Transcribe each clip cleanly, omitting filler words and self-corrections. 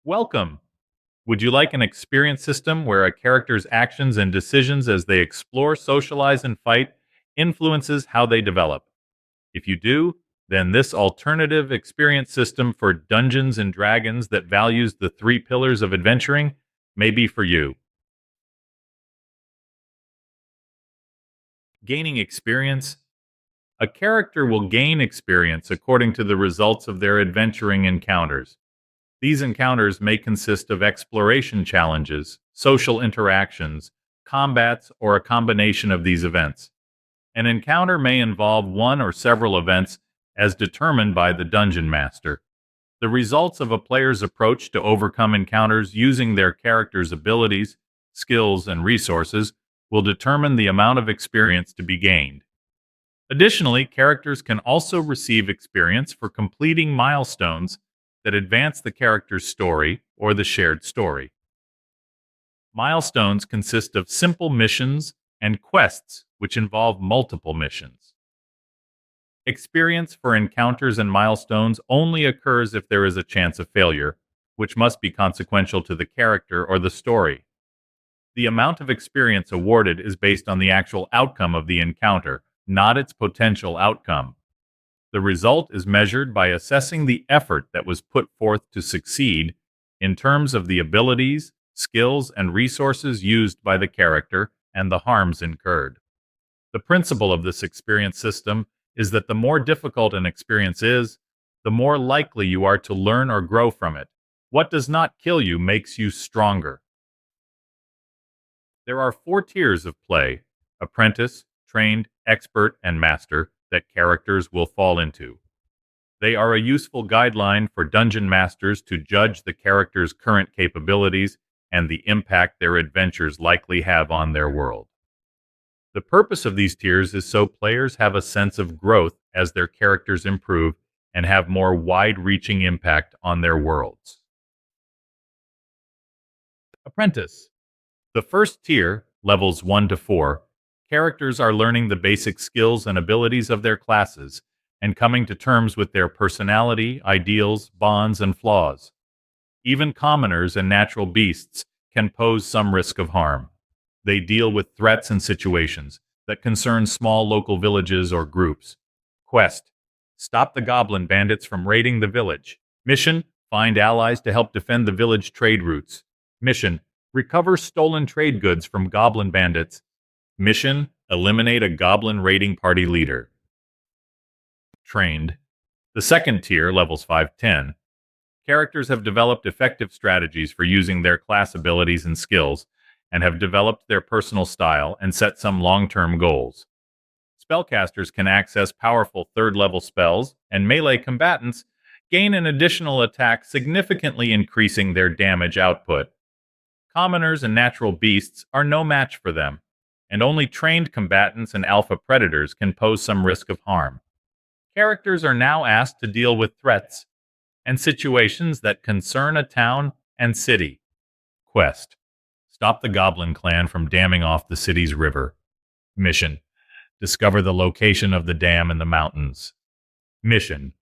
Welcome! Would you like an experience system where a character's actions and decisions as they explore, socialize, and fight influences how they develop? If you do, then this alternative experience system for Dungeons and Dragons that values the three pillars of adventuring may be for you. Gaining experience. A character will gain experience according to the results of their adventuring encounters. These encounters may consist of exploration challenges, social interactions, combats, or a combination of these events. An encounter may involve one or several events as determined by the dungeon master. The results of a player's approach to overcome encounters using their character's abilities, skills, and resources will determine the amount of experience to be gained. Additionally, characters can also receive experience for completing milestones that advance the character's story or the shared story. Milestones consist of simple missions and quests which involve multiple missions. Experience for encounters and milestones only occurs if there is a chance of failure, which must be consequential to the character or the story. The amount of experience awarded is based on the actual outcome of the encounter, not its potential outcome. The result is measured by assessing the effort that was put forth to succeed in terms of the abilities, skills, and resources used by the character and the harms incurred. The principle of this experience system is that the more difficult an experience is, the more likely you are to learn or grow from it. What does not kill you makes you stronger. There are 4 tiers of play: apprentice, trained, expert, and master that characters will fall into. They are a useful guideline for dungeon masters to judge the character's current capabilities and the impact their adventures likely have on their world. The purpose of these tiers is so players have a sense of growth as their characters improve and have more wide-reaching impact on their worlds. Apprentice. The first tier, levels 1 to 4, characters are learning the basic skills and abilities of their classes and coming to terms with their personality, ideals, bonds, and flaws. Even commoners and natural beasts can pose some risk of harm. They deal with threats and situations that concern small local villages or groups. Quest: stop the goblin bandits from raiding the village. Mission: find allies to help defend the village trade routes. Mission: recover stolen trade goods from goblin bandits. Mission: eliminate a goblin raiding party leader. Trained. The second tier, levels 5-10. Characters have developed effective strategies for using their class abilities and skills, and have developed their personal style and set some long-term goals. Spellcasters can access powerful third-level spells, and melee combatants gain an additional attack, significantly increasing their damage output. Commoners and natural beasts are no match for them, and only trained combatants and alpha predators can pose some risk of harm. Characters are now asked to deal with threats and situations that concern a town and city. Quest: stop the Goblin Clan from damming off the city's river. Mission: discover the location of the dam in the mountains. Mission: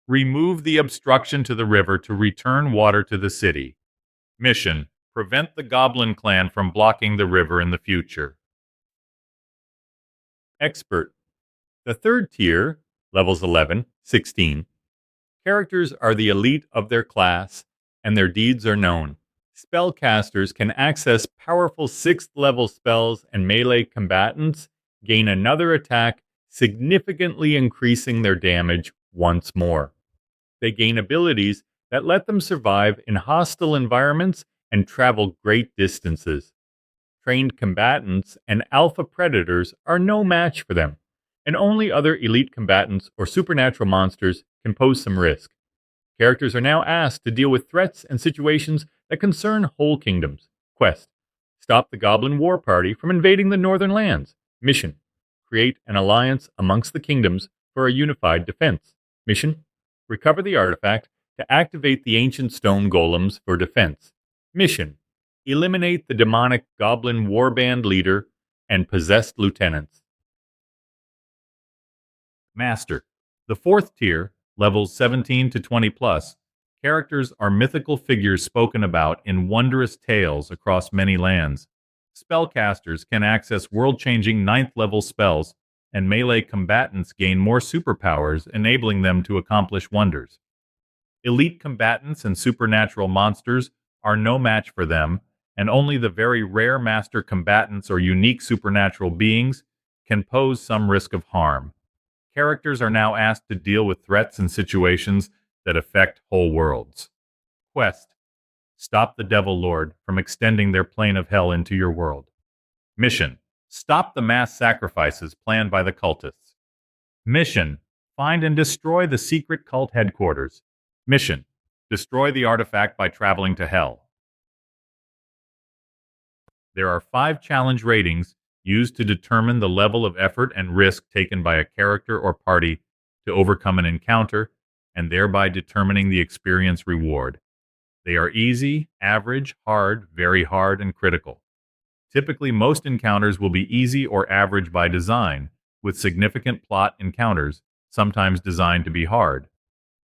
remove the obstruction to the river to return water to the city. Mission: prevent the Goblin Clan from blocking the river in the future. Expert. The third tier, levels 11-16. Characters are the elite of their class, and their deeds are known. Spellcasters can access powerful 6th-level spells, and melee combatants gain another attack, significantly increasing their damage once more. They gain abilities that let them survive in hostile environments and travel great distances. Trained combatants and alpha predators are no match for them, and only other elite combatants or supernatural monsters can pose some risk. Characters are now asked to deal with threats and situations that concern whole kingdoms. Quest: stop the Goblin War Party from invading the northern lands. Mission: create an alliance amongst the kingdoms for a unified defense. Mission: recover the artifact to activate the ancient stone golems for defense. Mission: eliminate the demonic Goblin Warband leader and possessed lieutenants. Master. The fourth tier, levels 17 to 20 plus, Characters are mythical figures spoken about in wondrous tales across many lands. Spellcasters can access world-changing ninth-level spells, and melee combatants gain more superpowers, enabling them to accomplish wonders. Elite combatants and supernatural monsters are no match for them, and only the very rare master combatants or unique supernatural beings can pose some risk of harm. Characters are now asked to deal with threats and situations that affect whole worlds. Quest: stop the Devil Lord from extending their plane of hell into your world. Mission: stop the mass sacrifices planned by the cultists. Mission: find and destroy the secret cult headquarters. Mission: destroy the artifact by traveling to hell. There are 5 challenge ratings used to determine the level of effort and risk taken by a character or party to overcome an encounter, and thereby determining the experience reward. They are easy, average, hard, very hard, and critical. Typically, most encounters will be easy or average by design, with significant plot encounters, sometimes designed to be hard.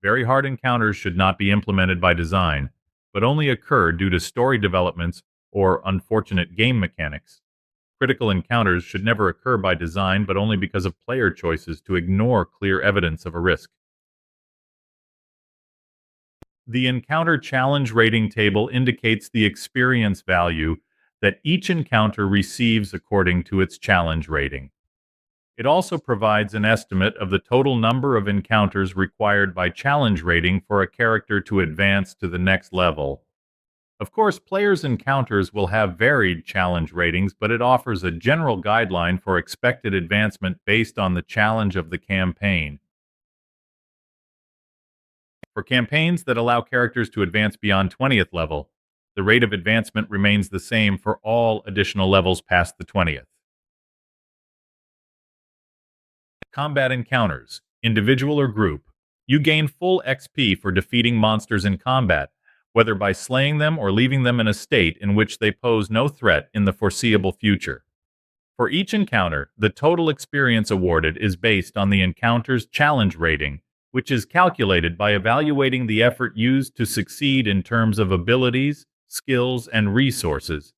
Very hard encounters should not be implemented by design, but only occur due to story developments or unfortunate game mechanics. Critical encounters should never occur by design, but only because of player choices to ignore clear evidence of a risk. The encounter challenge rating table indicates the experience value that each encounter receives according to its challenge rating. It also provides an estimate of the total number of encounters required by challenge rating for a character to advance to the next level. Of course, players' encounters will have varied challenge ratings, but it offers a general guideline for expected advancement based on the challenge of the campaign. For campaigns that allow characters to advance beyond 20th level, the rate of advancement remains the same for all additional levels past the 20th. Combat encounters, individual or group. You gain full XP for defeating monsters in combat, whether by slaying them or leaving them in a state in which they pose no threat in the foreseeable future. For each encounter, the total experience awarded is based on the encounter's challenge rating, which is calculated by evaluating the effort used to succeed in terms of abilities, skills, and resources,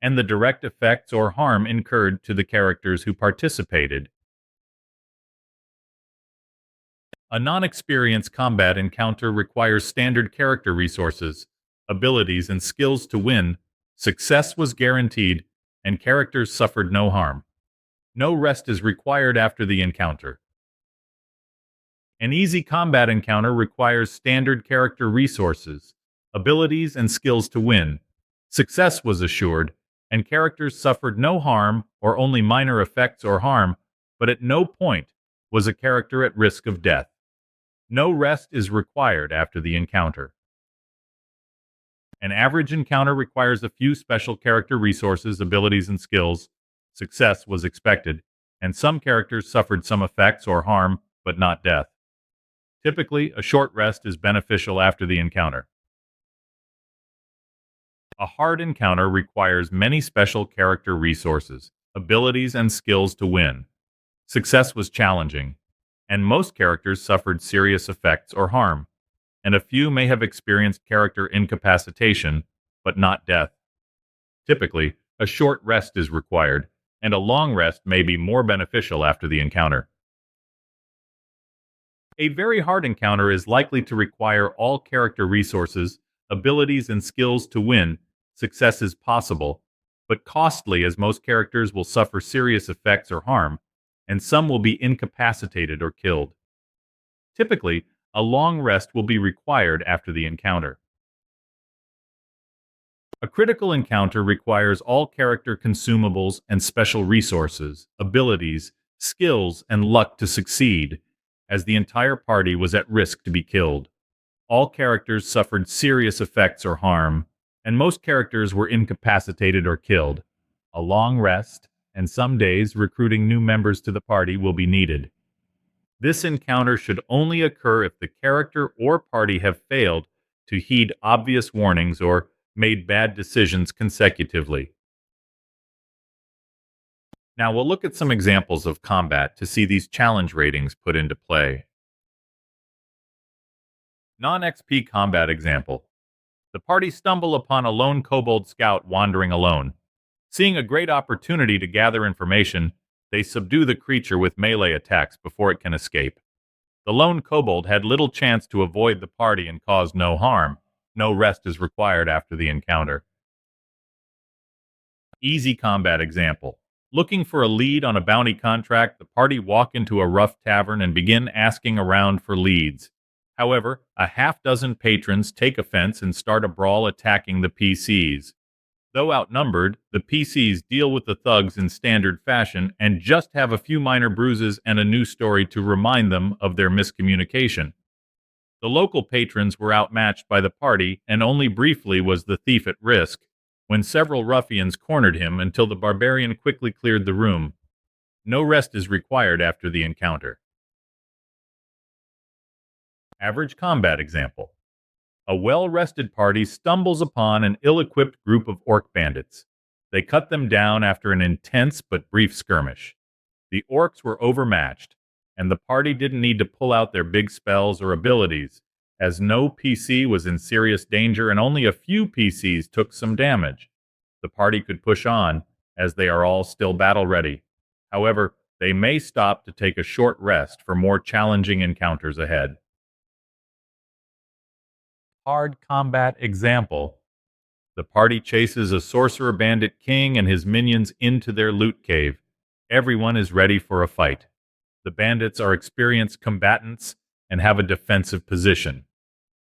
and the direct effects or harm incurred to the characters who participated. A non-experienced combat encounter requires standard character resources, abilities, and skills to win. Success was guaranteed, and characters suffered no harm. No rest is required after the encounter. An easy combat encounter requires standard character resources, abilities, and skills to win. Success was assured, and characters suffered no harm or only minor effects or harm, but at no point was a character at risk of death. No rest is required after the encounter. An average encounter requires a few special character resources, abilities, and skills. Success was expected, and some characters suffered some effects or harm, but not death. Typically, a short rest is beneficial after the encounter. A hard encounter requires many special character resources, abilities, and skills to win. Success was challenging, and most characters suffered serious effects or harm, and a few may have experienced character incapacitation, but not death. Typically, a short rest is required, and a long rest may be more beneficial after the encounter. A very hard encounter is likely to require all character resources, abilities, and skills to win. Success is possible, but costly, as most characters will suffer serious effects or harm, and some will be incapacitated or killed. Typically, a long rest will be required after the encounter. A critical encounter requires all character consumables and special resources, abilities, skills, and luck to succeed, as the entire party was at risk to be killed. All characters suffered serious effects or harm, and most characters were incapacitated or killed. A long rest, and some days recruiting new members to the party will be needed. This encounter should only occur if the character or party have failed to heed obvious warnings or made bad decisions consecutively. Now we'll look at some examples of combat to see these challenge ratings put into play. Non-XP combat example. The party stumble upon a lone kobold scout wandering alone. Seeing a great opportunity to gather information, they subdue the creature with melee attacks before it can escape. The lone kobold had little chance to avoid the party and caused no harm. No rest is required after the encounter. Easy combat example. Looking for a lead on a bounty contract, the party walk into a rough tavern and begin asking around for leads. However, a half dozen patrons take offense and start a brawl attacking the PCs. Though outnumbered, the PCs deal with the thugs in standard fashion and just have a few minor bruises and a new story to remind them of their miscommunication. The local patrons were outmatched by the party, and only briefly was the thief at risk, when several ruffians cornered him until the barbarian quickly cleared the room. No rest is required after the encounter. Average combat example. A well-rested party stumbles upon an ill-equipped group of orc bandits. They cut them down after an intense but brief skirmish. The orcs were overmatched, and the party didn't need to pull out their big spells or abilities, as no PC was in serious danger and only a few PCs took some damage. The party could push on, as they are all still battle-ready. However, they may stop to take a short rest for more challenging encounters ahead. Hard combat example. The party chases a sorcerer bandit king and his minions into their loot cave. Everyone is ready for a fight. The bandits are experienced combatants and have a defensive position.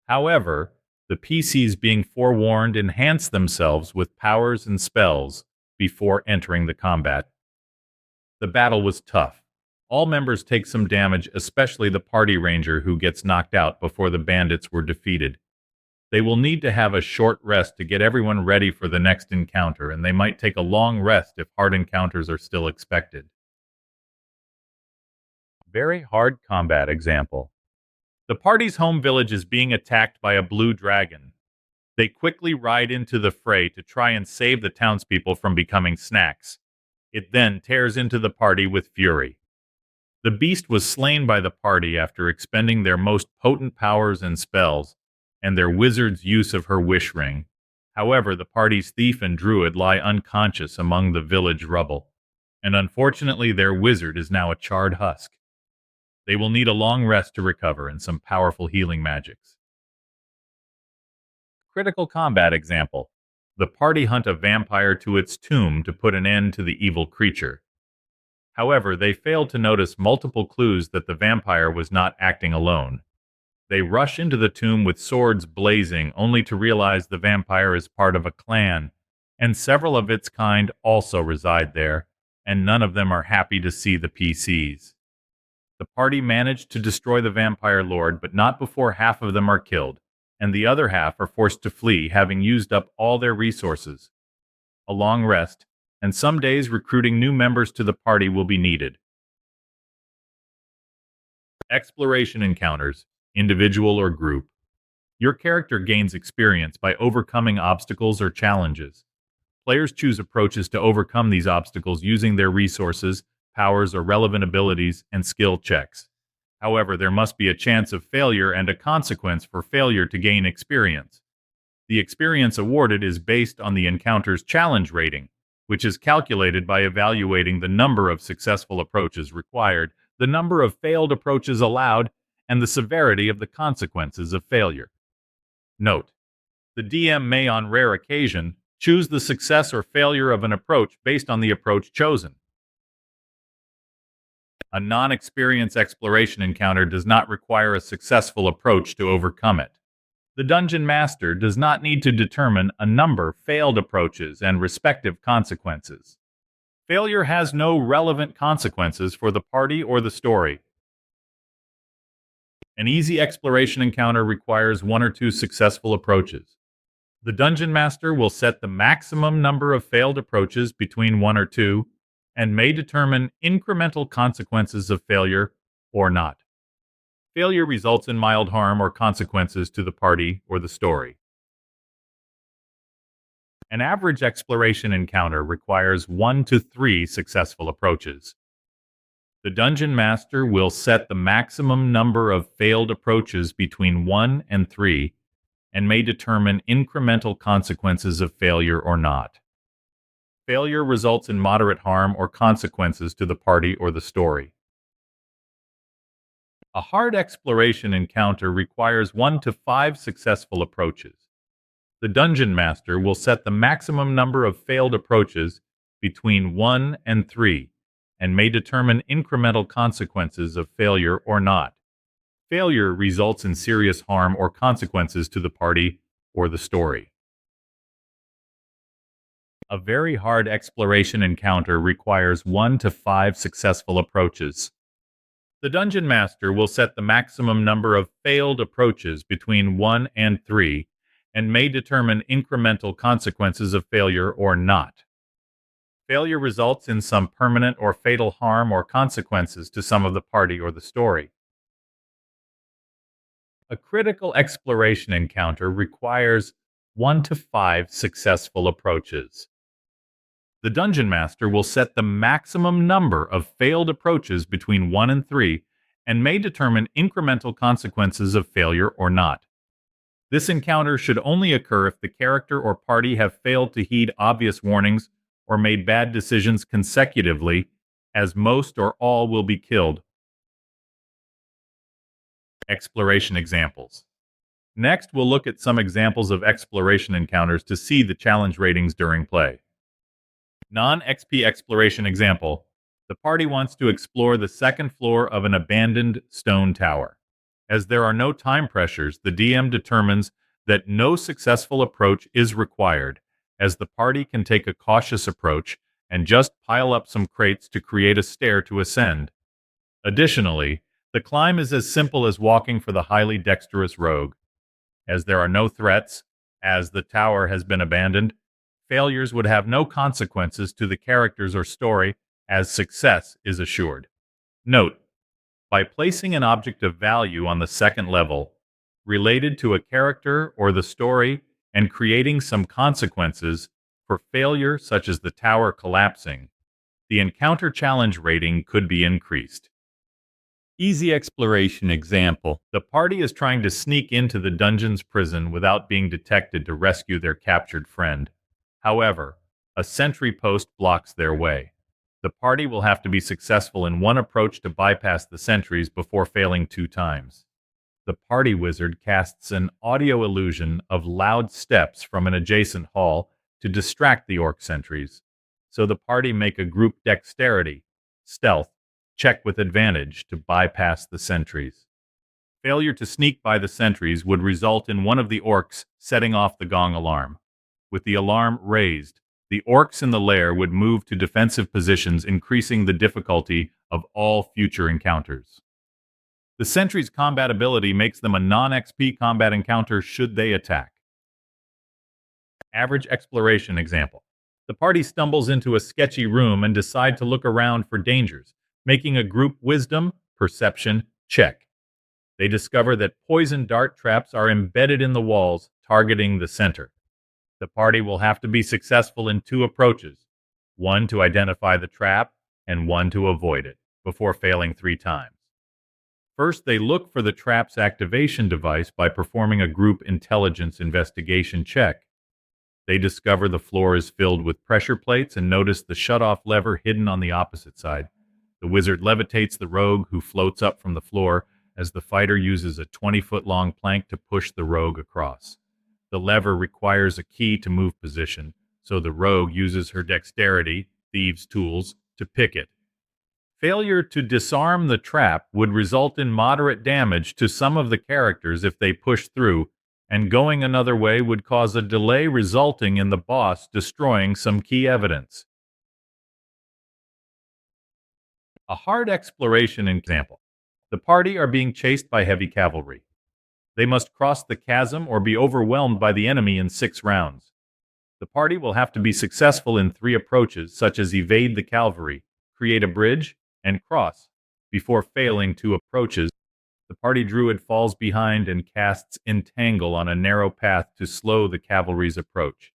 However, the PCs, being forewarned, enhance themselves with powers and spells before entering the combat. The battle was tough. All members take some damage, especially the party ranger who gets knocked out before the bandits were defeated. They will need to have a short rest to get everyone ready for the next encounter, and they might take a long rest if hard encounters are still expected. Very hard combat example. The party's home village is being attacked by a blue dragon. They quickly ride into the fray to try and save the townspeople from becoming snacks. It then tears into the party with fury. The beast was slain by the party after expending their most potent powers and spells, and their wizard's use of her wish ring. However, the party's thief and druid lie unconscious among the village rubble, and unfortunately their wizard is now a charred husk. They will need a long rest to recover and some powerful healing magics. Critical combat example. The party hunt a vampire to its tomb to put an end to the evil creature. However, they failed to notice multiple clues that the vampire was not acting alone. They rush into the tomb with swords blazing, only to realize the vampire is part of a clan, and several of its kind also reside there, and none of them are happy to see the PCs. The party managed to destroy the vampire lord, but not before half of them are killed, and the other half are forced to flee, having used up all their resources. A long rest, and some days recruiting new members to the party will be needed. Exploration encounters, individual or group. Your character gains experience by overcoming obstacles or challenges. Players choose approaches to overcome these obstacles using their resources, powers, or relevant abilities, and skill checks. However, there must be a chance of failure and a consequence for failure to gain experience. The experience awarded is based on the encounter's challenge rating, which is calculated by evaluating the number of successful approaches required, the number of failed approaches allowed, and the severity of the consequences of failure. Note: the DM may, on rare occasion, choose the success or failure of an approach based on the approach chosen. A non-experienced exploration encounter does not require a successful approach to overcome it. The Dungeon Master does not need to determine a number of failed approaches and respective consequences. Failure has no relevant consequences for the party or the story. An easy exploration encounter requires one or two successful approaches. The Dungeon Master will set the maximum number of failed approaches between 1 or 2, and may determine incremental consequences of failure or not. Failure results in mild harm or consequences to the party or the story. An average exploration encounter requires 1 to 3 successful approaches. The dungeon master will set the maximum number of failed approaches between 1 and 3 and may determine incremental consequences of failure or not. Failure results in moderate harm or consequences to the party or the story. A hard exploration encounter requires 1 to 5 successful approaches. The dungeon master will set the maximum number of failed approaches between 1 and 3 and may determine incremental consequences of failure or not. Failure results in serious harm or consequences to the party or the story. A very hard exploration encounter requires 1 to 5 successful approaches. The dungeon master will set the maximum number of failed approaches between 1 and 3 and may determine incremental consequences of failure or not. Failure results in some permanent or fatal harm or consequences to some of the party or the story. A critical exploration encounter requires 1 to 5 successful approaches. The dungeon master will set the maximum number of failed approaches between 1 and 3 and may determine incremental consequences of failure or not. This encounter should only occur if the character or party have failed to heed obvious warnings or made bad decisions consecutively, as most or all will be killed. Exploration examples. Next, we'll look at some examples of exploration encounters to see the challenge ratings during play. Non-XP exploration example. The party wants to explore the second floor of an abandoned stone tower. As there are no time pressures, the DM determines that no successful approach is required, as the party can take a cautious approach and just pile up some crates to create a stair to ascend. Additionally, the climb is as simple as walking for the highly dexterous rogue. As there are no threats, as the tower has been abandoned, failures would have no consequences to the characters or story, as success is assured. Note: by placing an object of value on the second level, related to a character or the story, and creating some consequences for failure such as the tower collapsing, the encounter challenge rating could be increased. Easy exploration example. The party is trying to sneak into the dungeon's prison without being detected to rescue their captured friend. However, a sentry post blocks their way. The party will have to be successful in one approach to bypass the sentries before failing 2 times. The party wizard casts an audio illusion of loud steps from an adjacent hall to distract the orc sentries. So the party make a group dexterity, stealth, check with advantage to bypass the sentries. Failure to sneak by the sentries would result in one of the orcs setting off the gong alarm. With the alarm raised, the orcs in the lair would move to defensive positions, increasing the difficulty of all future encounters. The sentry's combat ability makes them a non-XP combat encounter should they attack. Average exploration example. The party stumbles into a sketchy room and decide to look around for dangers, making a group wisdom, perception check. They discover that poison dart traps are embedded in the walls, targeting the center. The party will have to be successful in 2 approaches, 1 to identify the trap and 1 to avoid it, before failing 3 times. First, they look for the trap's activation device by performing a group intelligence investigation check. They discover the floor is filled with pressure plates and notice the shut-off lever hidden on the opposite side. The wizard levitates the rogue, who floats up from the floor as the fighter uses a 20-foot-long plank to push the rogue across. The lever requires a key to move position, so the rogue uses her dexterity, thieves' tools, to pick it. Failure to disarm the trap would result in moderate damage to some of the characters if they push through, and going another way would cause a delay, resulting in the boss destroying some key evidence. A hard exploration example. The party are being chased by heavy cavalry. They must cross the chasm or be overwhelmed by the enemy in 6 rounds. The party will have to be successful in 3 approaches, such as evade the cavalry, create a bridge, and cross. Before failing 2 approaches, the party druid falls behind and casts Entangle on a narrow path to slow the cavalry's approach.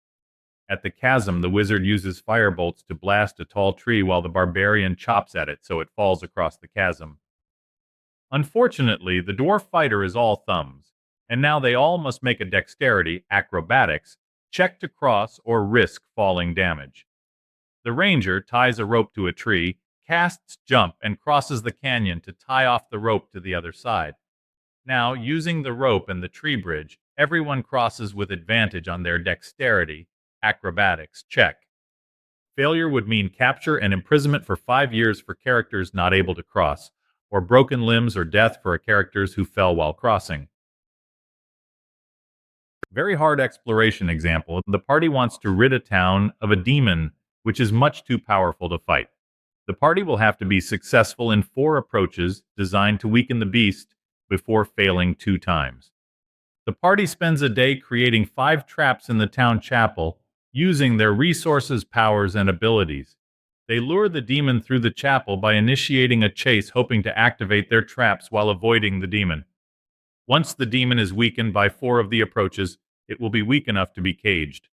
At the chasm, the wizard uses firebolts to blast a tall tree while the barbarian chops at it so it falls across the chasm. Unfortunately, the dwarf fighter is all thumbs, and now they all must make a dexterity, acrobatics, check to cross or risk falling damage. The ranger ties a rope to a tree, casts jump, and crosses the canyon to tie off the rope to the other side. Now, using the rope and the tree bridge, everyone crosses with advantage on their dexterity, acrobatics check. Failure would mean capture and imprisonment for 5 years for characters not able to cross, or broken limbs or death for characters who fell while crossing. Very hard exploration example. The party wants to rid a town of a demon which is much too powerful to fight. The party will have to be successful in 4 approaches designed to weaken the beast before failing 2 times. The party spends a day creating 5 traps in the town chapel using their resources, powers, and abilities. They lure the demon through the chapel by initiating a chase, hoping to activate their traps while avoiding the demon. Once the demon is weakened by 4 of the approaches, it will be weak enough to be caged.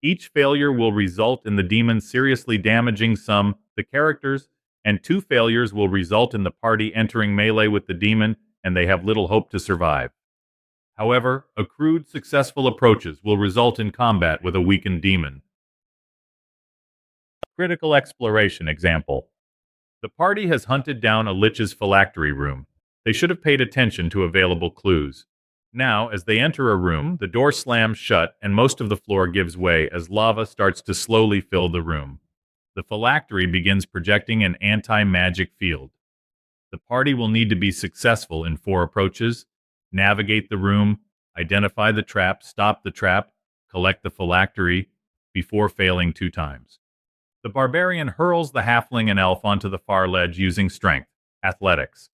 Each failure will result in the demon seriously damaging the characters, and 2 failures will result in the party entering melee with the demon, and they have little hope to survive. However, accrued successful approaches will result in combat with a weakened demon. Critical exploration example. The party has hunted down a lich's phylactery room. They should have paid attention to available clues. Now, as they enter a room, the door slams shut and most of the floor gives way as lava starts to slowly fill the room. The phylactery begins projecting an anti-magic field. The party will need to be successful in 4 approaches: navigate the room, identify the trap, stop the trap, collect the phylactery, before failing 2 times. The barbarian hurls the halfling and elf onto the far ledge using strength, athletics.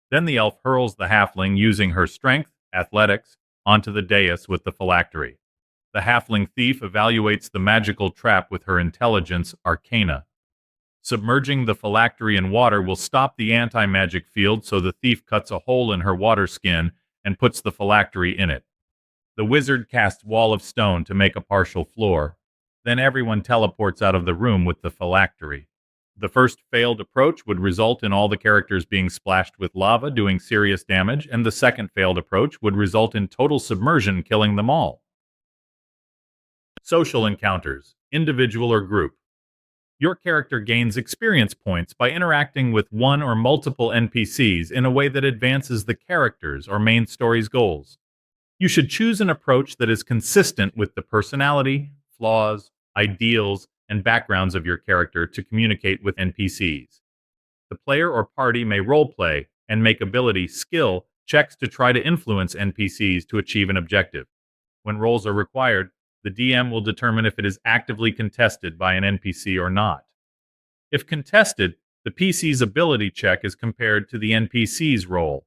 Then the elf hurls the halfling using her strength, athletics, onto the dais with the phylactery. The halfling thief evaluates the magical trap with her intelligence, arcana. Submerging the phylactery in water will stop the anti-magic field, so the thief cuts a hole in her water skin and puts the phylactery in it. The wizard casts wall of stone to make a partial floor. Then everyone teleports out of the room with the phylactery. The first failed approach would result in all the characters being splashed with lava, doing serious damage, and the second failed approach would result in total submersion, killing them all. Social encounters, individual or group. Your character gains experience points by interacting with one or multiple NPCs in a way that advances the character's or main story's goals. You should choose an approach that is consistent with the personality, flaws, ideals, and backgrounds of your character to communicate with NPCs. The player or party may roleplay and make ability, skill checks to try to influence NPCs to achieve an objective. When roles are required, the DM will determine if it is actively contested by an NPC or not. If contested, the PC's ability check is compared to the NPC's role.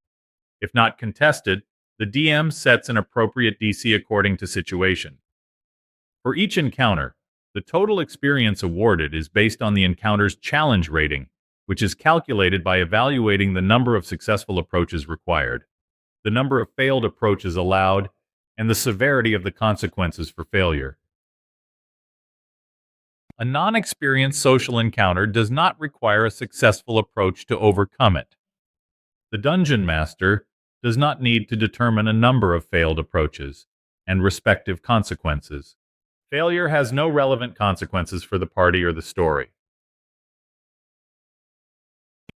If not contested, the DM sets an appropriate DC according to situation. For each encounter, the total experience awarded is based on the encounter's challenge rating, which is calculated by evaluating the number of successful approaches required, the number of failed approaches allowed, and the severity of the consequences for failure. A non-experienced social encounter does not require a successful approach to overcome it. The dungeon master does not need to determine a number of failed approaches and respective consequences. Failure has no relevant consequences for the party or the story.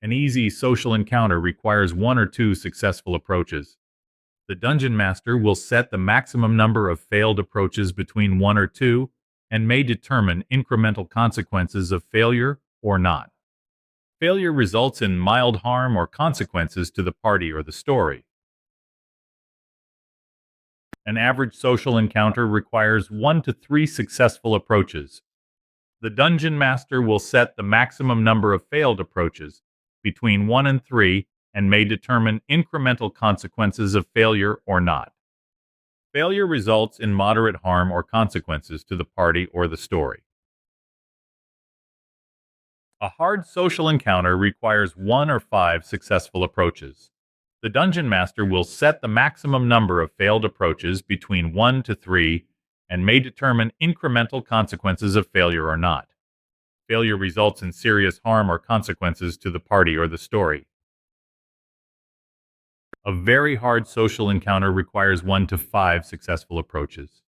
An easy social encounter requires 1 or 2 successful approaches. The dungeon master will set the maximum number of failed approaches between 1 or 2 and may determine incremental consequences of failure or not. Failure results in mild harm or consequences to the party or the story. An average social encounter requires 1 to 3 successful approaches. The dungeon master will set the maximum number of failed approaches between 1 and 3 and may determine incremental consequences of failure or not. Failure results in moderate harm or consequences to the party or the story. A hard social encounter requires 1 or 5 successful approaches. The dungeon master will set the maximum number of failed approaches between 1 to 3 and may determine incremental consequences of failure or not. Failure results in serious harm or consequences to the party or the story. A very hard social encounter requires 1 to 5 successful approaches.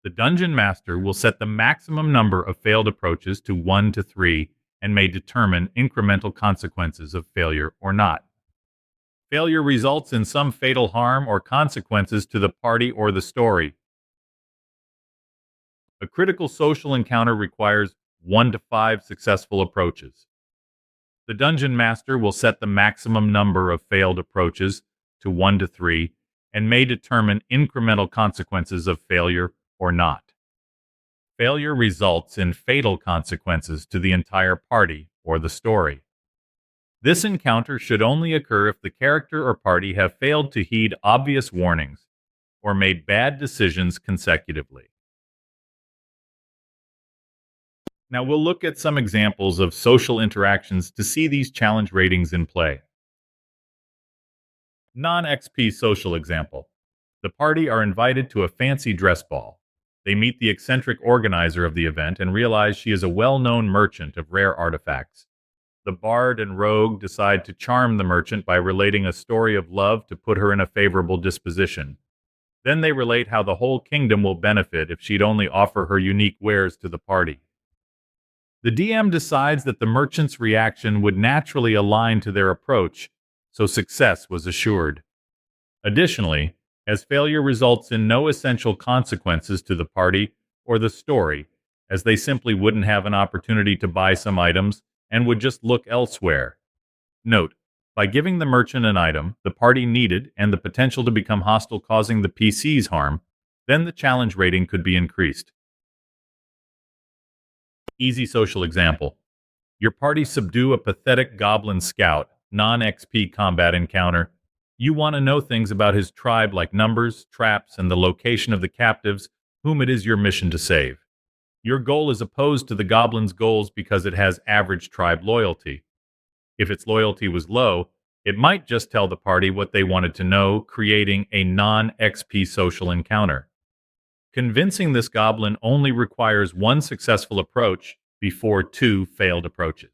The dungeon master will set the maximum number of failed approaches to 1 to 3 and may determine incremental consequences of failure or not. Failure results in some fatal harm or consequences to the party or the story. A critical social encounter requires 1 to 5 successful approaches. The dungeon master will set the maximum number of failed approaches to 1 to 3 and may determine incremental consequences of failure or not. Failure results in fatal consequences to the entire party or the story. This encounter should only occur if the character or party have failed to heed obvious warnings or made bad decisions consecutively. Now we'll look at some examples of social interactions to see these challenge ratings in play. Non-XP social example. The party are invited to a fancy dress ball. They meet the eccentric organizer of the event and realize she is a well-known merchant of rare artifacts. The bard and rogue decide to charm the merchant by relating a story of love to put her in a favorable disposition. Then they relate how the whole kingdom will benefit if she'd only offer her unique wares to the party. The DM decides that the merchant's reaction would naturally align to their approach, so success was assured. Additionally, as failure results in no essential consequences to the party or the story, as they simply wouldn't have an opportunity to buy some items and would just look elsewhere. Note, by giving the merchant an item the party needed and the potential to become hostile causing the PCs harm, then the challenge rating could be increased. Easy social example. Your party subdue a pathetic goblin scout, non-XP combat encounter. You want to know things about his tribe like numbers, traps, and the location of the captives whom it is your mission to save. Your goal is opposed to the goblin's goals because it has average tribe loyalty. If its loyalty was low, it might just tell the party what they wanted to know, creating a non-XP social encounter. Convincing this goblin only requires 1 successful approach before 2 failed approaches.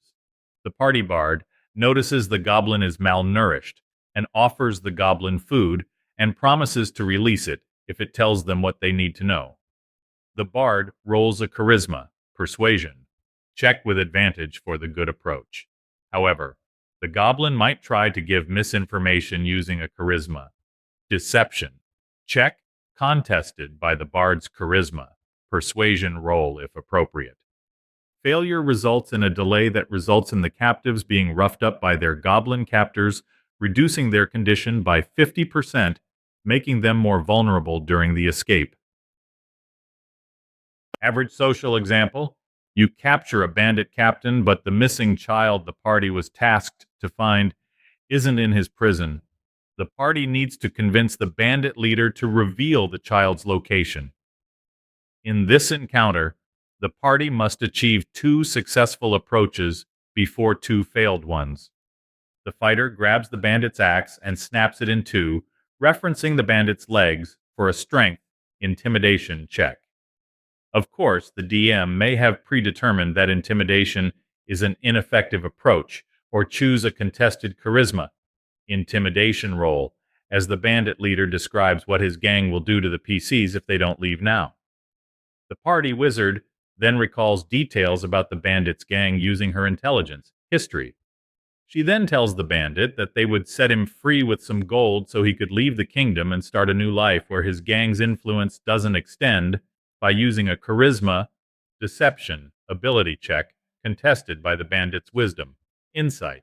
The party bard notices the goblin is malnourished and offers the goblin food and promises to release it if it tells them what they need to know. The bard rolls a charisma, persuasion, check with advantage for the good approach. However, the goblin might try to give misinformation using a charisma, deception, check, contested by the bard's charisma, persuasion roll if appropriate. Failure results in a delay that results in the captives being roughed up by their goblin captors, reducing their condition by 50%, making them more vulnerable during the escape. Average social example. You capture a bandit captain, but the missing child the party was tasked to find isn't in his prison. The party needs to convince the bandit leader to reveal the child's location. In this encounter, the party must achieve 2 successful approaches before 2 failed ones. The fighter grabs the bandit's axe and snaps it in 2, referencing the bandit's legs for a strength intimidation check. Of course, the DM may have predetermined that intimidation is an ineffective approach or choose a contested charisma intimidation roll, as the bandit leader describes what his gang will do to the PCs if they don't leave now. The party wizard then recalls details about the bandit's gang using her intelligence, history. She then tells the bandit that they would set him free with some gold so he could leave the kingdom and start a new life where his gang's influence doesn't extend, by using a charisma, deception, ability check, contested by the bandit's wisdom, insight.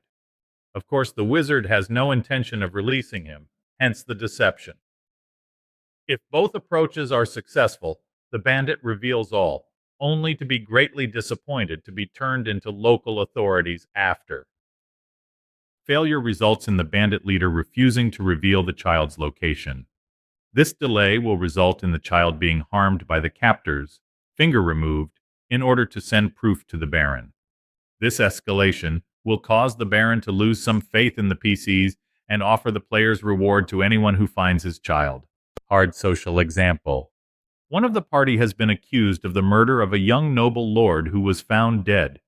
Of course, the wizard has no intention of releasing him, hence the deception. If both approaches are successful, the bandit reveals all, only to be greatly disappointed to be turned into local authorities after. Failure results in the bandit leader refusing to reveal the child's location. This delay will result in the child being harmed by the captors, finger removed, in order to send proof to the Baron. This escalation will cause the Baron to lose some faith in the PCs and offer the player's reward to anyone who finds his child. Hard social example. One of the party has been accused of the murder of a young noble lord who was found dead.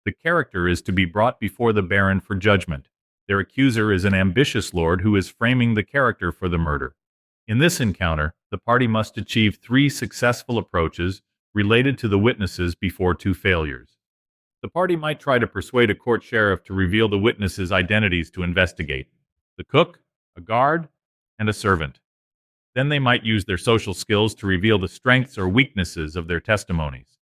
The character is to be brought before the Baron for judgment. Their accuser is an ambitious lord who is framing the character for the murder. In this encounter, the party must achieve 3 successful approaches related to the witnesses before 2 failures. The party might try to persuade a court sheriff to reveal the witnesses' identities to investigate: the cook, a guard, and a servant. Then they might use their social skills to reveal the strengths or weaknesses of their testimonies.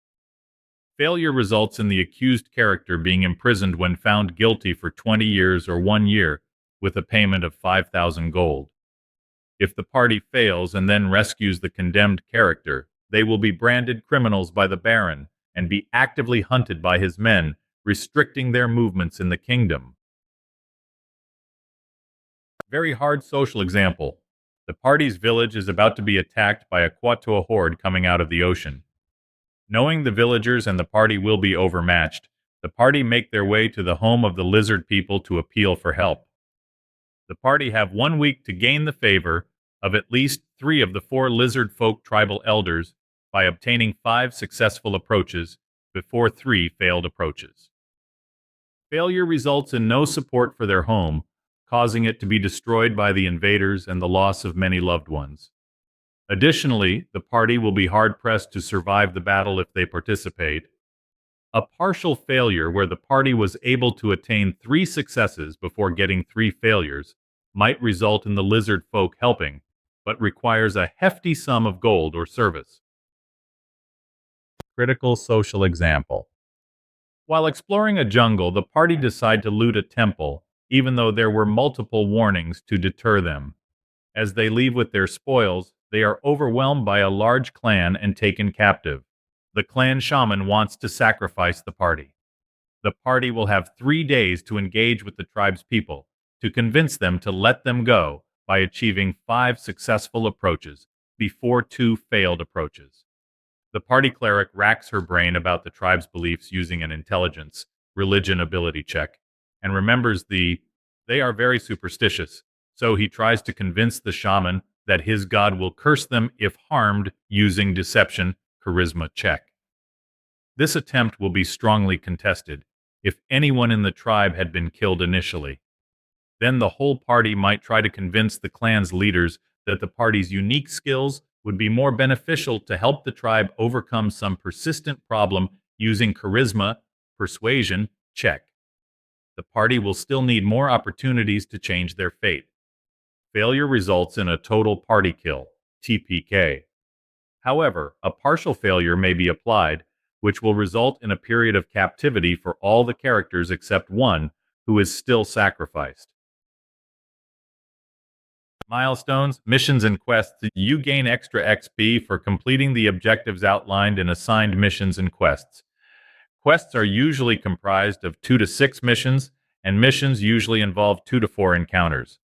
Failure results in the accused character being imprisoned when found guilty for 20 years or 1 year, with a payment of 5,000 gold. If the party fails and then rescues the condemned character, they will be branded criminals by the Baron and be actively hunted by his men, restricting their movements in the kingdom. Very hard social example. The party's village is about to be attacked by a Quatoa horde coming out of the ocean. Knowing the villagers and the party will be overmatched, the party make their way to the home of the lizard people to appeal for help. The party have 1 week to gain the favor of at least 3 of the 4 lizard folk tribal elders by obtaining 5 successful approaches before 3 failed approaches. Failure results in no support for their home, causing it to be destroyed by the invaders and the loss of many loved ones. Additionally, the party will be hard-pressed to survive the battle if they participate. A partial failure where the party was able to attain 3 successes before getting 3 failures might result in the lizard folk helping, but requires a hefty sum of gold or service. Critical social example. While exploring a jungle, the party decide to loot a temple, even though there were multiple warnings to deter them. As they leave with their spoils, they are overwhelmed by a large clan and taken captive. The clan shaman wants to sacrifice the party. The party will have 3 days to engage with the tribe's people, to convince them to let them go by achieving 5 successful approaches before 2 failed approaches. The party cleric racks her brain about the tribe's beliefs using an intelligence, religion ability check, and remembers they are very superstitious, so he tries to convince the shaman that his god will curse them if harmed using deception, charisma check. This attempt will be strongly contested if anyone in the tribe had been killed initially. Then the whole party might try to convince the clan's leaders that the party's unique skills would be more beneficial to help the tribe overcome some persistent problem using charisma, persuasion, check. The party will still need more opportunities to change their fate. Failure results in a total party kill, TPK. However, a partial failure may be applied, which will result in a period of captivity for all the characters except one, who is still sacrificed. Milestones, missions, and quests. You gain extra XP for completing the objectives outlined in assigned missions and quests. Quests are usually comprised of 2 to 6 missions, and missions usually involve 2 to 4 encounters.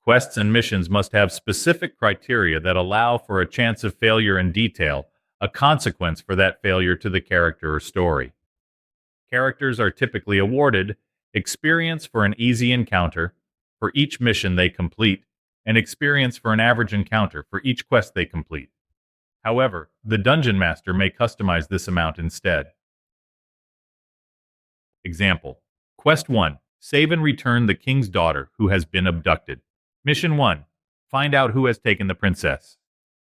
Quests and missions must have specific criteria that allow for a chance of failure and detail, a consequence for that failure to the character or story. Characters are typically awarded experience for an easy encounter for each mission they complete, and experience for an average encounter for each quest they complete. However, the Dungeon Master may customize this amount instead. Example: Quest 1. Save and return the king's daughter who has been abducted. Mission 1. Find out who has taken the princess.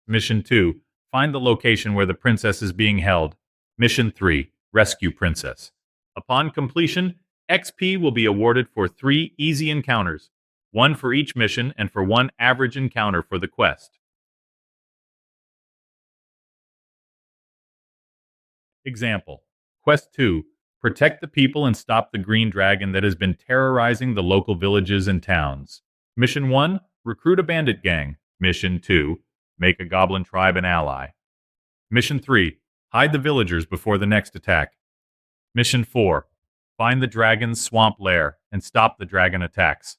Mission 2. Find the location where the princess is being held. Mission 3. Rescue princess. Upon completion, XP will be awarded for 3 easy encounters, 1 for each mission and for 1 average encounter for the quest. Example: Quest 2. Protect the people and stop the green dragon that has been terrorizing the local villages and towns. Mission 1. Recruit a bandit gang. Mission 2. Make a goblin tribe an ally. Mission 3. Hide the villagers before the next attack. Mission 4. Find the dragon's swamp lair and stop the dragon attacks.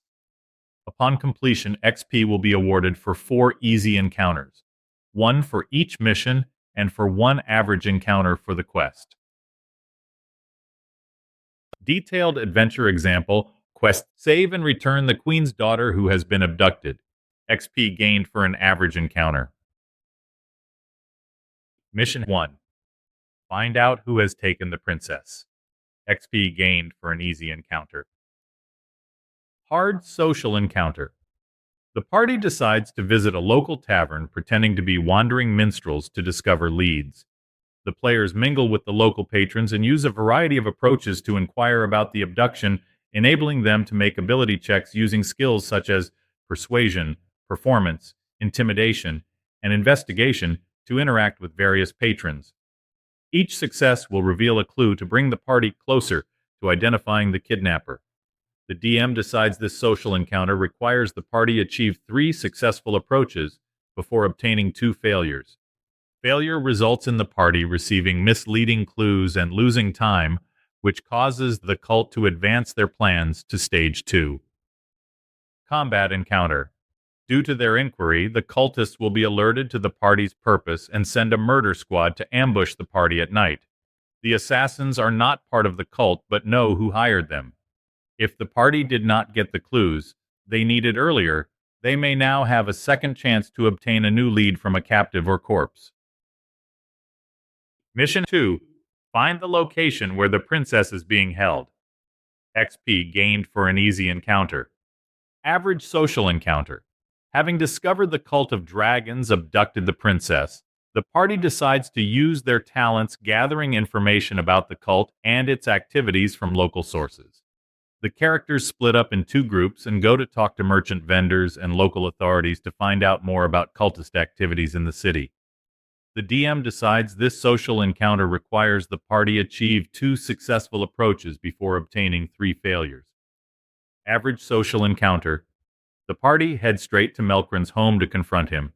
Upon completion, XP will be awarded for 4 easy encounters, 1 for each mission and for 1 average encounter for the quest. Detailed adventure example: Quest: Save and return the queen's daughter who has been abducted. XP gained for an average encounter. Mission 1. Find out who has taken the princess. XP gained for an easy encounter. Hard social encounter. The party decides to visit a local tavern pretending to be wandering minstrels to discover leads. The players mingle with the local patrons and use a variety of approaches to inquire about the abduction, enabling them to make ability checks using skills such as persuasion, performance, intimidation, and investigation to interact with various patrons. Each success will reveal a clue to bring the party closer to identifying the kidnapper. The DM decides this social encounter requires the party achieve 3 successful approaches before obtaining 2 failures. Failure results in the party receiving misleading clues and losing time, which causes the cult to advance their plans to stage 2. Combat encounter. Due to their inquiry, the cultists will be alerted to the party's purpose and send a murder squad to ambush the party at night. The assassins are not part of the cult but know who hired them. If the party did not get the clues they needed earlier, they may now have a second chance to obtain a new lead from a captive or corpse. Mission 2. Find the location where the princess is being held. XP gained for an easy encounter. Average social encounter. Having discovered the cult of dragons abducted the princess, the party decides to use their talents gathering information about the cult and its activities from local sources. The characters split up in 2 groups and go to talk to merchant vendors and local authorities to find out more about cultist activities in the city. The DM decides this social encounter requires the party achieve 2 successful approaches before obtaining 3 failures. Average social encounter. The party heads straight to Melkron's home to confront him,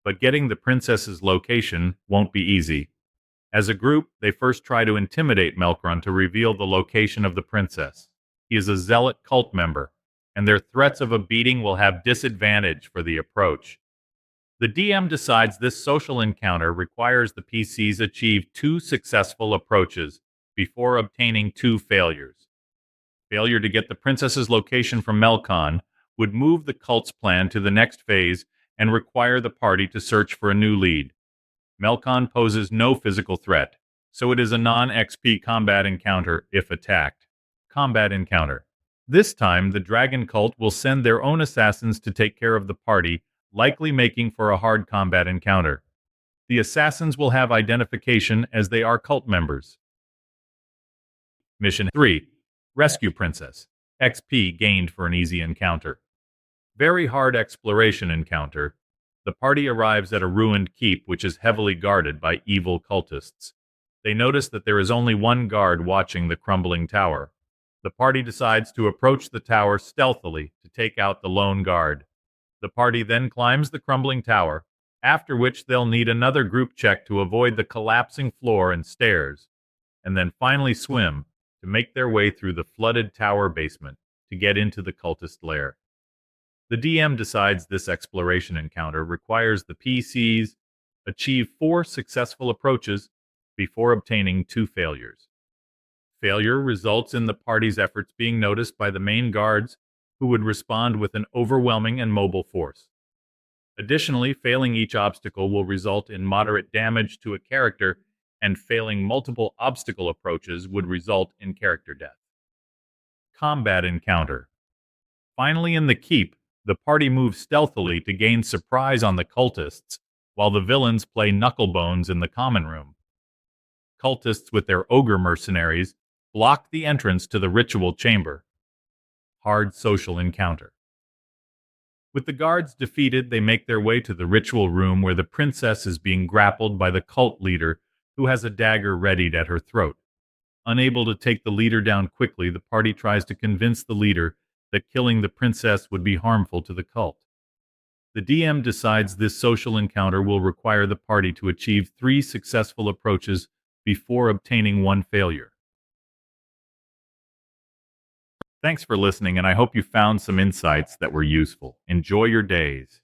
but getting the princess's location won't be easy. As a group, they first try to intimidate Melkron to reveal the location of the princess. He is a zealot cult member, and their threats of a beating will have disadvantage for the approach. The DM decides this social encounter requires the PCs achieve 2 successful approaches before obtaining 2 failures. Failure to get the princess's location from Melkon would move the cult's plan to the next phase and require the party to search for a new lead. Melkon poses no physical threat, so it is a non-XP combat encounter if attacked. Combat encounter. This time, the dragon cult will send their own assassins to take care of the party, likely making for a hard combat encounter. The assassins will have identification as they are cult members. Mission 3. Rescue Princess. XP gained for an easy encounter. Very hard exploration encounter. The party arrives at a ruined keep which is heavily guarded by evil cultists. They notice that there is only one guard watching the crumbling tower. The party decides to approach the tower stealthily to take out the lone guard. The party then climbs the crumbling tower, after which they'll need another group check to avoid the collapsing floor and stairs, and then finally swim to make their way through the flooded tower basement to get into the cultist lair. The DM decides this exploration encounter requires the PCs achieve 4 successful approaches before obtaining 2 failures. Failure results in the party's efforts being noticed by the main guards, who would respond with an overwhelming and mobile force. Additionally, failing each obstacle will result in moderate damage to a character, and failing multiple obstacle approaches would result in character death. Combat encounter. Finally, in the keep, the party moves stealthily to gain surprise on the cultists, while the villains play knucklebones in the common room. Cultists with their ogre mercenaries block the entrance to the ritual chamber. Hard social encounter. With the guards defeated, they make their way to the ritual room where the princess is being grappled by the cult leader, who has a dagger readied at her throat. Unable to take the leader down quickly, the party tries to convince the leader that killing the princess would be harmful to the cult. The DM decides this social encounter will require the party to achieve 3 successful approaches before obtaining 1 failure. Thanks for listening, and I hope you found some insights that were useful. Enjoy your days.